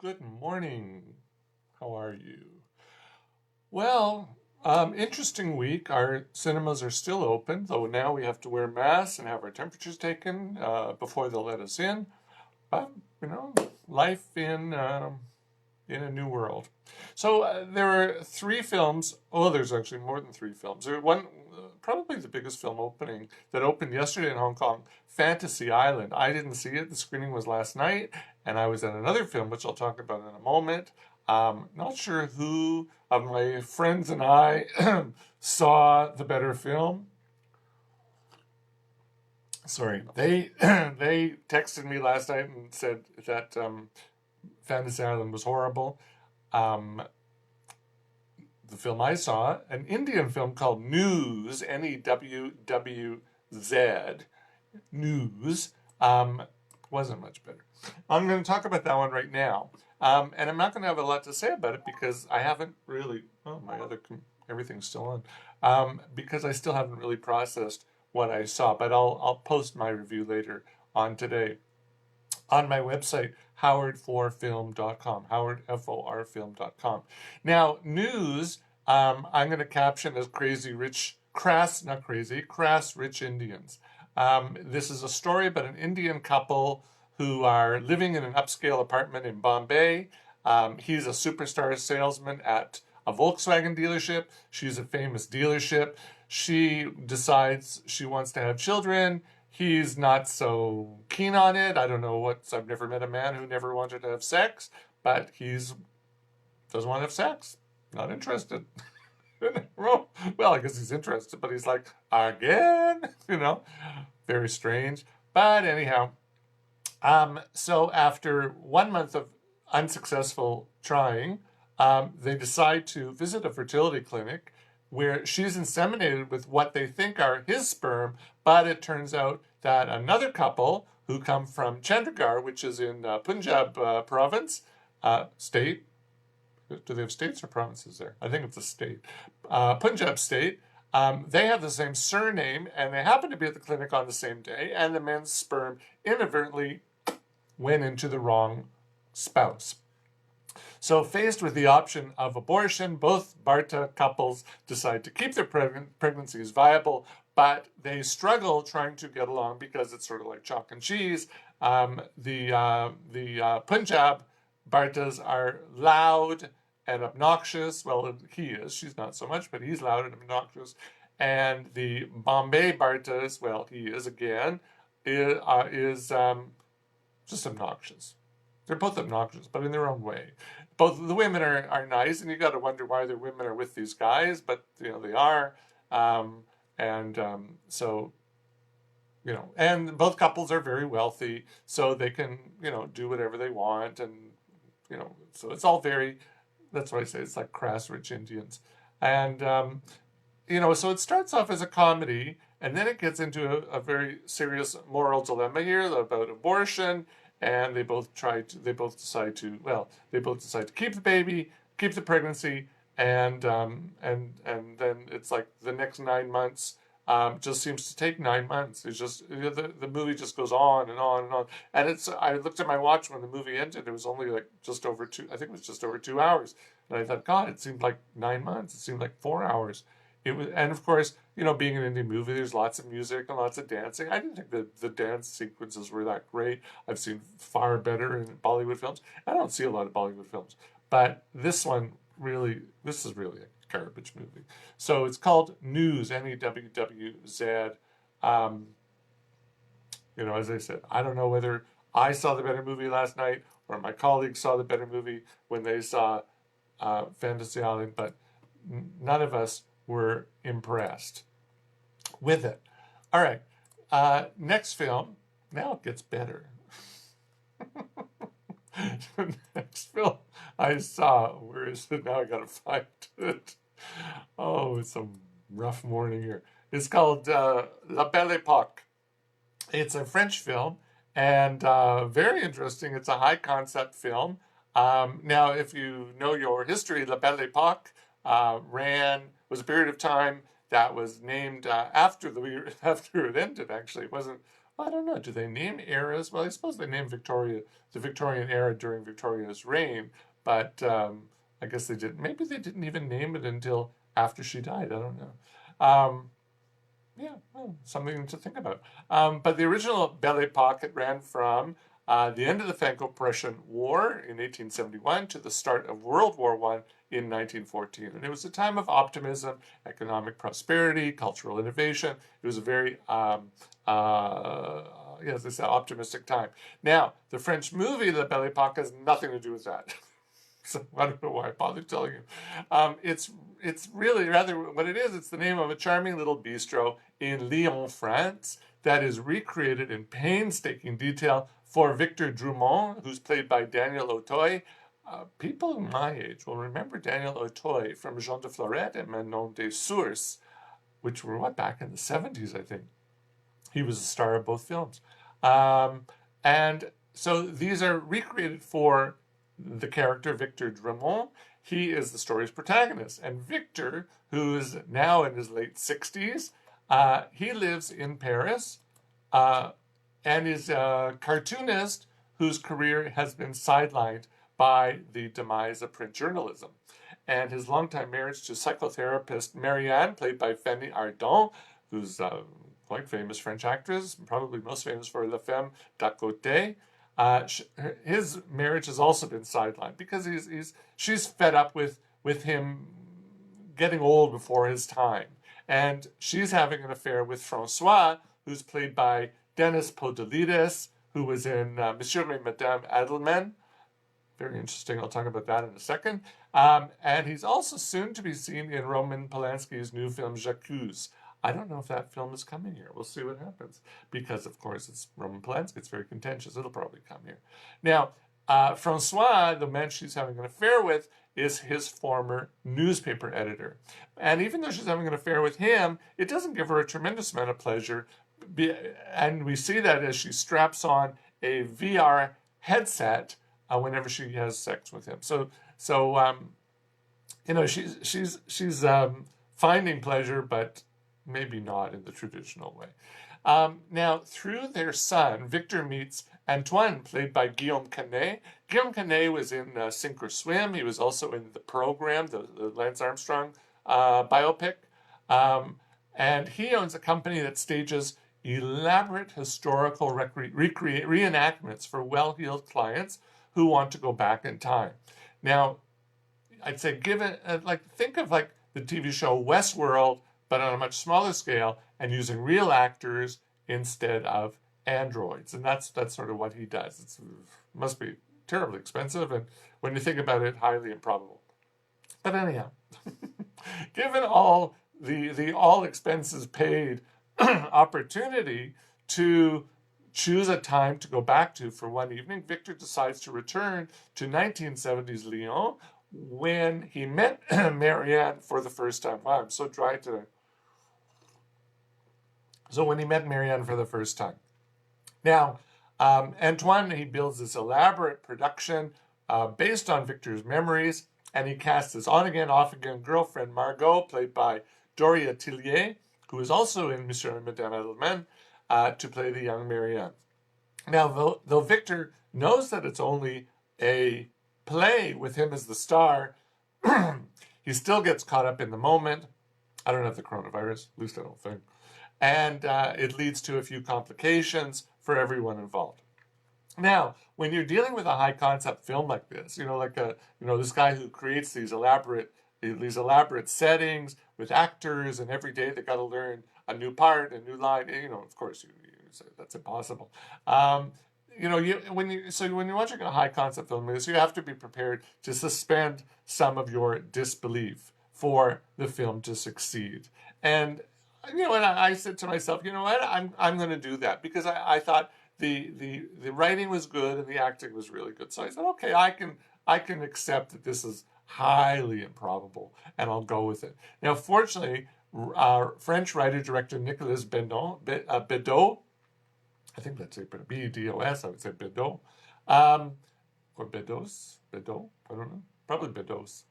Good morning. How are you? Well, interesting week. Our cinemas are still open, though now we have to wear masks and have our temperatures taken before they'll let us in. But, life in a new world. So there are three films. Oh, there's actually more than three films. Probably the biggest film opening that opened yesterday in Hong Kong, Fantasy Island. I didn't see it. The screening was last night, and I was at another film, which I'll talk about in a moment. Not sure who of my friends and I saw the better film. Sorry, they they texted me last night and said that Fantasy Island was horrible. Um, the film I saw, an Indian film called Newwz, Newwz, Newwz, wasn't much better. I'm going to talk about that one right now. And I'm not going to have a lot to say about it because I haven't really, oh, everything's still on, because I still haven't really processed what I saw, but I'll post my review later on today on my website, howardforfilm.com, howardforfilm.com. Now, Newwz, I'm going to caption as crass rich Indians. This is a story about an Indian couple who are living in an upscale apartment in Bombay. He's a superstar salesman at a Volkswagen dealership. She's a famous dealership. She decides she wants to have children. He's not so keen on it. I don't know I've never met a man who never wanted to have sex, but doesn't want to have sex. Not interested. Well, I guess he's interested, but he's like, again, very strange. But anyhow, so after 1 month of unsuccessful trying, they decide to visit a fertility clinic where she's inseminated with what they think are his sperm, but it turns out that another couple who come from Chandigarh, which is in Punjab province, state. Do they have states or provinces there? I think it's a state. Punjab state. They have the same surname, and they happen to be at the clinic on the same day, and the man's sperm inadvertently went into the wrong spouse. So faced with the option of abortion, both Barta couples decide to keep their pregnancies viable, but they struggle trying to get along because it's sort of like chalk and cheese. The Punjab Bartas are loud and obnoxious. Well, he is. She's not so much, but he's loud and obnoxious. And the Bombay Bartas, well, he is again, is just obnoxious. They're both obnoxious, but in their own way. Both the women are nice, and you got to wonder why the women are with these guys, but they are. So and both couples are very wealthy, so they can do whatever they want, and so it's all very. That's what I say. It's like crass rich Indians, and so it starts off as a comedy, and then it gets into a very serious moral dilemma here about abortion. And they both decide to keep the baby, keep the pregnancy, and then it's like the next 9 months just seems to take 9 months. It's just the movie just goes on and on and on. And I looked at my watch when the movie ended. It was only like just over two. I think it was just over 2 hours. And I thought, God, it seemed like 9 months. It seemed like 4 hours. It was, and of course, being an indie movie, there's lots of music and lots of dancing. I didn't think that the dance sequences were that great. I've seen far better in Bollywood films. I don't see a lot of Bollywood films, but this is really a garbage movie. So it's called Newwz, Newwz. As I said, I don't know whether I saw the better movie last night or my colleagues saw the better movie when they saw Fantasy Island, but none of us were impressed with it. All right, next film. Now it gets better. The next film I saw, where is it now? I gotta find it. Oh, it's a rough morning here. It's called La Belle Époque. It's a French film, and very interesting. It's a high concept film. Now, if you know your history, La Belle Époque was a period of time that was named after it ended. Actually, it wasn't I don't know. Do they name eras? Well, I suppose they named Victoria, the Victorian era during Victoria's reign, but I guess they didn't. Maybe they didn't even name it until after she died. I don't know. Yeah, well, something to think about. But the original Belle Époque, it ran from the end of the Franco-Prussian War in 1871 to the start of World War I in 1914. And it was a time of optimism, economic prosperity, cultural innovation. It was a very, as I said, optimistic time. Now, the French movie, La Belle Époque, has nothing to do with that. So I don't know why I bothered telling you. It's really rather what it is. It's the name of a charming little bistro in Lyon, France, that is recreated in painstaking detail for Victor Drummond, who's played by Daniel Auteuil. People my age will remember Daniel Auteuil from Jean de Florette and Manon des Sources, which were back in the 70s, I think. He was the star of both films. And so these are recreated for the character Victor Drummond. He is the story's protagonist. And Victor, who is now in his late 60s, he lives in Paris and is a cartoonist whose career has been sidelined by the demise of print journalism. And his longtime marriage to psychotherapist Marianne, played by Fanny Ardant, who's a quite famous French actress, probably most famous for La Femme d'à Côté. His marriage has also been sidelined because she's fed up with him getting old before his time. And she's having an affair with Francois, who's played by Dennis Podalides, who was in Monsieur et Madame Adelman. Very interesting. I'll talk about that in a second. And he's also soon to be seen in Roman Polanski's new film, J'accuse. I don't know if that film is coming here. We'll see what happens. Because, of course, it's Roman Polanski. It's very contentious. It'll probably come here. Now, Francois, the man she's having an affair with, is his former newspaper editor. And even though she's having an affair with him, it doesn't give her a tremendous amount of pleasure. And we see that as she straps on a VR headset whenever she has sex with him. So she's finding pleasure, but maybe not in the traditional way. Now, through their son, Victor meets Antoine, played by Guillaume Canet. Guillaume Canet was in Sink or Swim. He was also in The Program, the Lance Armstrong biopic. And he owns a company that stages elaborate historical reenactments for well-heeled clients who want to go back in time. Now, I'd say think of like the TV show Westworld, but on a much smaller scale and using real actors instead of androids. And that's sort of what he does. It must be terribly expensive, and when you think about it, highly improbable. But anyhow, given all the all expenses paid opportunity to choose a time to go back to for one evening, Victor decides to return to 1970s Lyon when he met Marianne for the first time. Wow, I'm so dry today. So when he met Marianne for the first time. Now, Antoine, he builds this elaborate production based on Victor's memories, and he casts his on-again, off-again girlfriend, Margot, played by Doria Tillier, who is also in Monsieur et Madame Adelman, to play the young Marianne. Now, though Victor knows that it's only a play with him as the star, he still gets caught up in the moment. I don't have the coronavirus, at least I don't think. And it leads to a few complications for everyone involved. Now, when you're dealing with a high concept film like this, this guy who creates these elaborate settings with actors, and every day they got to learn a new part, a new line. And, of course, you say that's impossible. When you're watching a high concept film like this, you have to be prepared to suspend some of your disbelief for the film to succeed. And and I said to myself, I'm going to do that, because I thought the writing was good and the acting was really good. So I said, okay, I can accept that this is highly improbable, and I'll go with it. Now, fortunately, French writer-director Nicolas Bedos, I think that's it, B-E-D-O-S, I would say Bedos, or Bedos, I don't know, probably Bedos.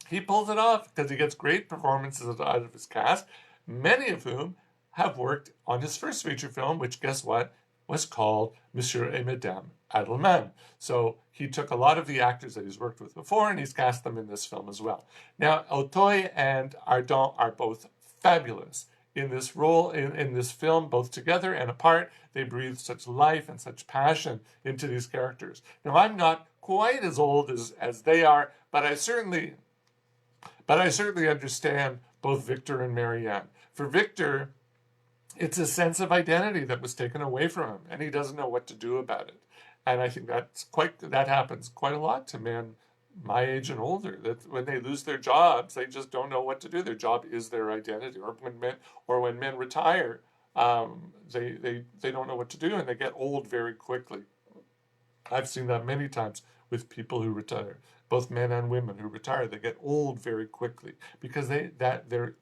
He pulls it off because he gets great performances out of his cast, many of whom have worked on his first feature film, which, guess what, was called Monsieur et Madame Adelman. So he took a lot of the actors that he's worked with before and he's cast them in this film as well. Now, Auteuil and Ardant are both fabulous in this role, in this film, both together and apart. They breathe such life and such passion into these characters. Now, I'm not quite as old as they are, but I certainly understand both Victor and Marianne. For Victor, it's a sense of identity that was taken away from him, and he doesn't know what to do about it. And I think that happens quite a lot to men my age and older. That when they lose their jobs, they just don't know what to do. Their job is their identity. Or when men retire, they don't know what to do, and they get old very quickly. I've seen that many times with people who retire, both men and women who retire. They get old very quickly because their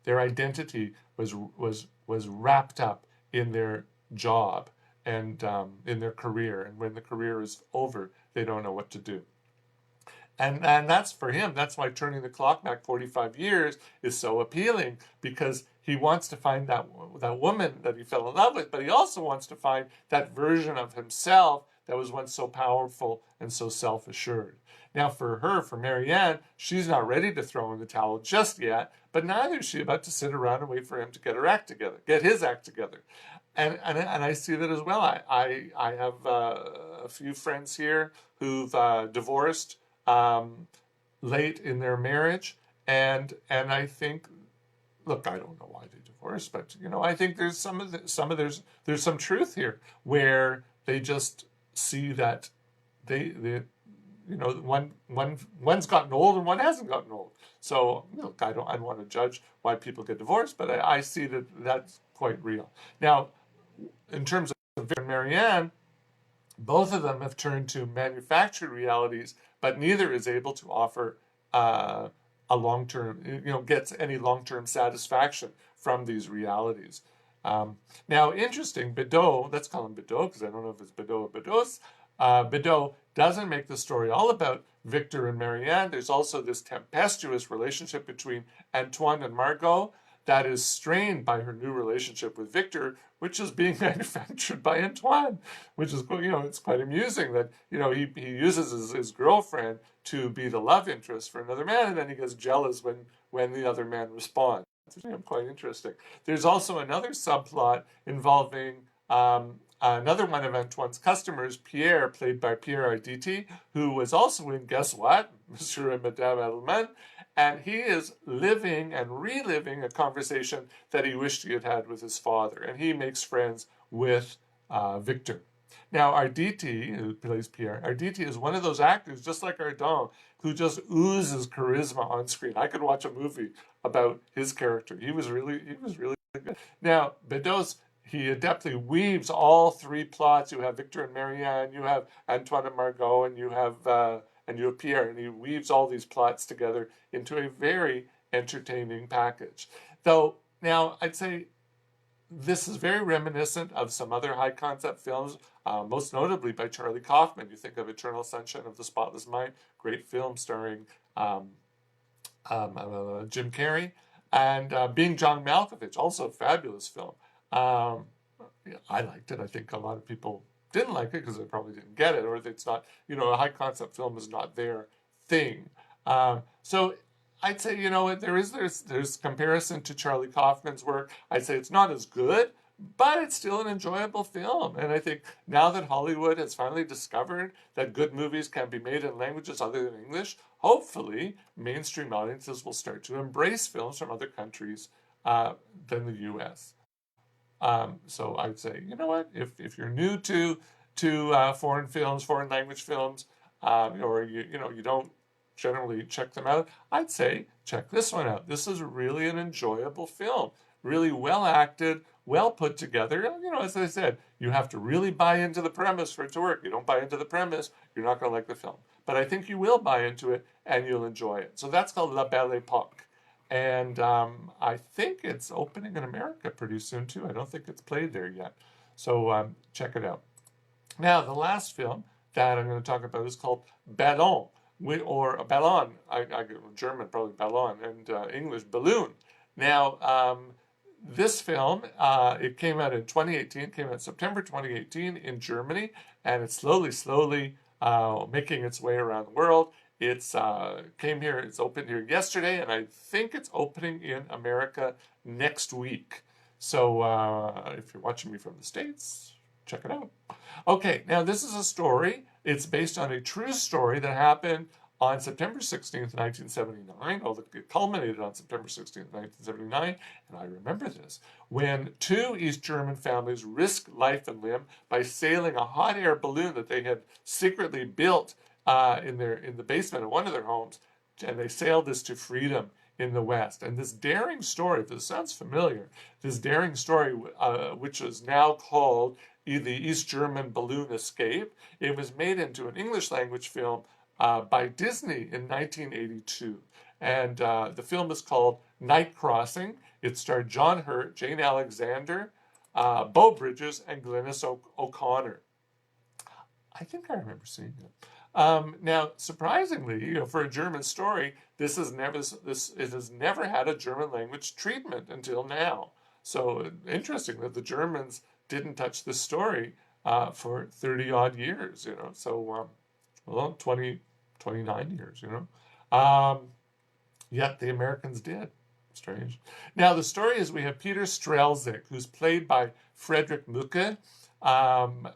identity was wrapped up in their job and in their career. And when the career is over, they don't know what to do. And that's for him. That's why turning the clock back 45 years is so appealing, because he wants to find that woman that he fell in love with, but he also wants to find that version of himself that was once so powerful and so self-assured. Now for Marianne, she's not ready to throw in the towel just yet, but neither is she about to sit around and wait for him to get his act together. And I see that as well. I have a few friends here who've divorced late in their marriage, and I think, look, I don't know why they divorced, but I think there's there's some truth here where they just see that one's gotten old and one hasn't gotten old. So look, I don't want to judge why people get divorced, but I see that that's quite real. Now, in terms of Victor and Marianne, both of them have turned to manufactured realities, but neither is able to offer a long-term, gets any long-term satisfaction from these realities. Now, interesting, Bedeau, let's call him Bedeau because I don't know if it's Bedeau or Bedos. Bedeau doesn't make the story all about Victor and Marianne. There's also this tempestuous relationship between Antoine and Margot that is strained by her new relationship with Victor, which is being manufactured by Antoine, which is, it's quite amusing that, he uses his girlfriend to be the love interest for another man, and then he gets jealous when the other man responds. It's quite interesting. There's also another subplot involving another one of Antoine's customers, Pierre, played by Pierre Arditi, who was also in, guess what, Monsieur and Madame Adelman, and he is living and reliving a conversation that he wished he had had with his father, and he makes friends with Victor. Now, Arditi, who plays Pierre, Arditi is one of those actors, just like Ardant, who just oozes charisma on screen. I could watch a movie about his character. He was really good. Now, Bedos, he adeptly weaves all three plots. You have Victor and Marianne, you have Antoine and Margot, and you have Pierre, and he weaves all these plots together into a very entertaining package. Though, now, I'd say this is very reminiscent of some other high-concept films, most notably by Charlie Kaufman. You think of Eternal Sunshine of the Spotless Mind, great film starring Jim Carrey, and Being John Malkovich, also a fabulous film. I liked it. I think a lot of people didn't like it because they probably didn't get it, or it's not, a high-concept film is not their thing. So I'd say, there's comparison to Charlie Kaufman's work. I'd say it's not as good, but it's still an enjoyable film. And I think now that Hollywood has finally discovered that good movies can be made in languages other than English, hopefully mainstream audiences will start to embrace films from other countries than the U.S. So I'd say, you know what, if you're new to foreign films, foreign language films, or you don't generally check them out, I'd say check this one out. This is really an enjoyable film, really well acted, well put together. As I said, you have to really buy into the premise for it to work. You don't buy into the premise, you're not going to like the film. But I think you will buy into it and you'll enjoy it. So that's called La Belle Époque. And I think it's opening in America pretty soon too. I don't think it's played there yet. So check it out. Now, the last film that I'm going to talk about is called Ballon, or Ballon. German, probably Ballon, and English, Balloon. Now, this film, it came out in 2018, came out September 2018 in Germany, and it's slowly making its way around the world. It's came here, it's opened here yesterday, and I think it's opening in America next week. So if you're watching me from the States, check it out. Okay, now this is a story. It's based on a true story that happened on September 16th, 1979, although it culminated on September 16th, 1979, and I remember this, when two East German families risked life and limb by sailing a hot air balloon that they had secretly built in the basement of one of their homes, and they sailed this to freedom in the West. And this daring story, if this sounds familiar, this daring story, which is now called the East German Balloon Escape, it was made into an English language film by Disney in 1982. And the film is called Night Crossing. It starred John Hurt, Jane Alexander, Beau Bridges, and Glynis O'Connor. I think I remember seeing it. Now, surprisingly, for a German story, it has never had a German language treatment until now. So interesting that the Germans didn't touch this story for 30 odd years, So, 29 years, Yet the Americans did. Strange. Now, the story is we have Peter Strelzik, who's played by Friedrich Mucke.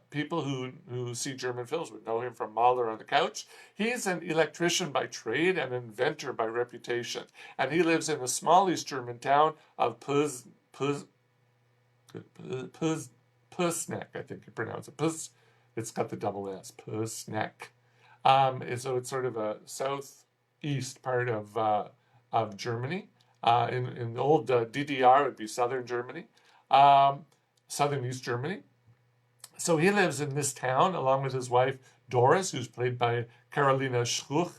People who see German films would know him from Mahler on the Couch. He's an electrician by trade and an inventor by reputation. And he lives in a small East German town of Pusneck, I think you pronounce it. It's got the double S, Pusneck. So it's sort of a southeast part of Germany. In the old DDR, it would be southern Germany, southern East Germany. So he lives in this town along with his wife Doris, who's played by Carolina Schruch,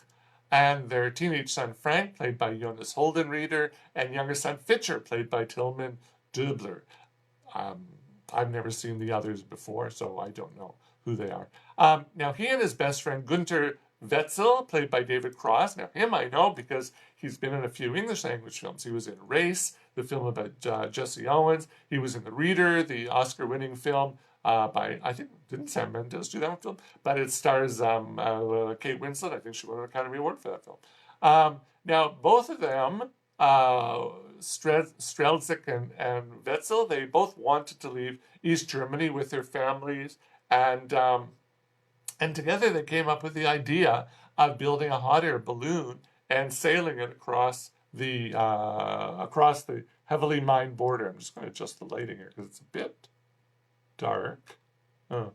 and their teenage son Frank, played by Jonas Holdenrieder, and younger son Fischer, played by Tilman Döbler. I've never seen the others before, so I don't know who they are. Now, he and his best friend Günther Wetzel, played by David Cross. Now, him I know because he's been in a few English language films. He was in Race, the film about Jesse Owens. He was in The Reader, the Oscar-winning film by, I think, didn't Sam Mendes do that one film? But it stars Kate Winslet. I think she won an Academy Award for that film. Now, both of them, Strelzik and Wetzel, they both wanted to leave East Germany with their families, and together they came up with the idea of building a hot air balloon and sailing it across the heavily mined border. I'm just going to adjust the lighting here because it's a bit dark. Oh,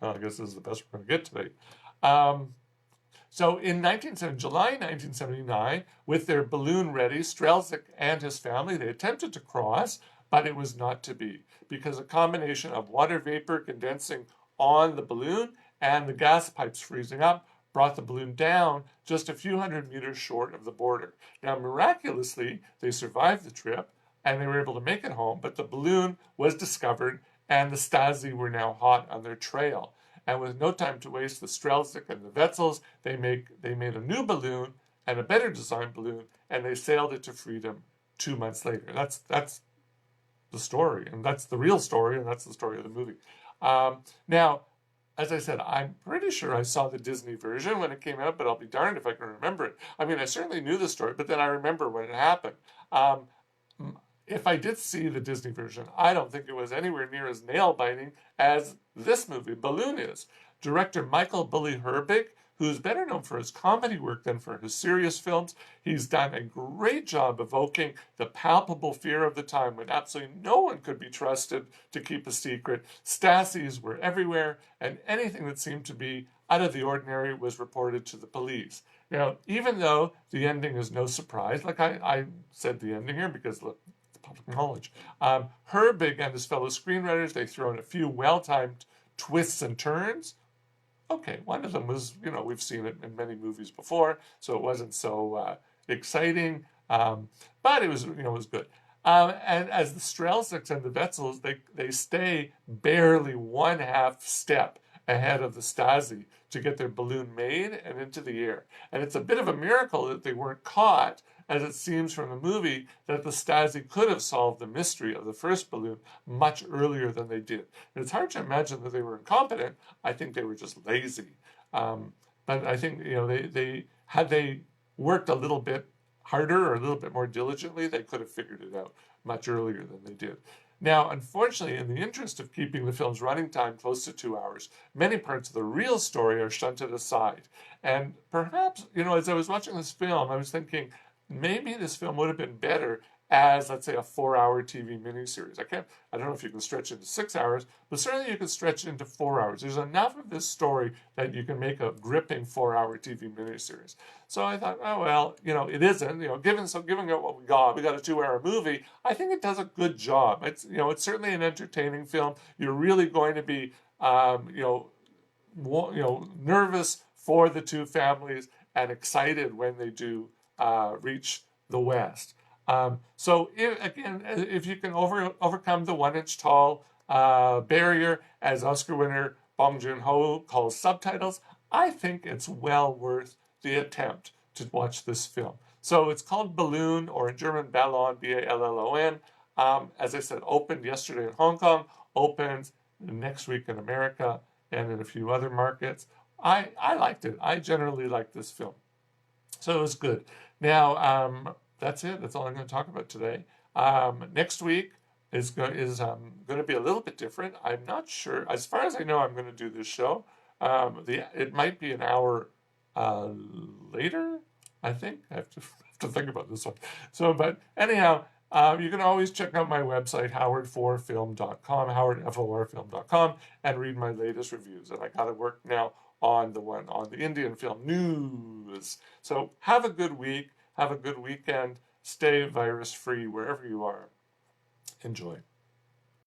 well, I guess this is the best we're going to get today. So in July 1979, with their balloon ready, Strelzik and his family, they attempted to cross, but it was not to be because a combination of water vapor condensing on the balloon and the gas pipes freezing up brought the balloon down just a few hundred meters short of the border. Now, miraculously, they survived the trip and they were able to make it home, but the balloon was discovered and the Stasi were now hot on their trail. And with no time to waste, the Strelzik and the Wetzels, they made a new balloon and a better designed balloon, and they sailed it to freedom 2 months later. That's the story, and that's the real story, and that's the story of the movie. Now, as I said, I'm pretty sure I saw the Disney version when it came out, but I'll be darned if I can remember it. I mean, I certainly knew the story, but then I remember when it happened. If I did see the Disney version, I don't think it was anywhere near as nail-biting as this movie, Balloon, is. Director Michael Bully Herbig, who's better known for his comedy work than for his serious films, he's done a great job evoking the palpable fear of the time when absolutely no one could be trusted to keep a secret. Stasis were everywhere, and anything that seemed to be out of the ordinary was reported to the police. Now, even though the ending is no surprise, like I said the ending here because, look, public knowledge. Herbig and his fellow screenwriters, they throw in a few well-timed twists and turns. Okay, one of them was, we've seen it in many movies before, so it wasn't so exciting, but it was, it was good. And as the Strelziks and the Wetzels, they stay barely one half step ahead of the Stasi to get their balloon made and into the air. And it's a bit of a miracle that they weren't caught, as it seems from the movie that the Stasi could have solved the mystery of the first balloon much earlier than they did. And it's hard to imagine that they were incompetent. I think they were just lazy. But I think, they had they worked a little bit harder or a little bit more diligently, they could have figured it out much earlier than they did. Now, unfortunately, in the interest of keeping the film's running time close to 2 hours, many parts of the real story are shunted aside. And perhaps, as I was watching this film, I was thinking maybe this film would have been better as, let's say, a 4-hour TV miniseries. I don't know if you can stretch into 6 hours, but certainly you can stretch it into 4 hours. There's enough of this story that you can make a gripping 4-hour TV miniseries. So I thought, oh, well, it isn't, given what we got a 2-hour movie. I think it does a good job. It's certainly an entertaining film. You're really going to be, nervous for the two families and excited when they do reach the West. So if you can overcome the 1-inch tall barrier, as Oscar winner Bong Joon-ho calls subtitles, I think it's well worth the attempt to watch this film. So it's called Balloon, or in German Ballon, Ballon. As I said, opened yesterday in Hong Kong, opens next week in America and in a few other markets. I liked it. I generally like this film. So it was good. Now, that's it. That's all I'm going to talk about today. Next week is going to be a little bit different. I'm not sure. As far as I know, I'm going to do this show. It might be an hour later, I think. I have to think about this one. So, but anyhow, you can always check out my website, howard4film.com, howardforfilm.com, and read my latest reviews. And I got to work now on the Indian film Newwz. So have a good week. Have a good weekend. Stay virus-free wherever you are. Enjoy.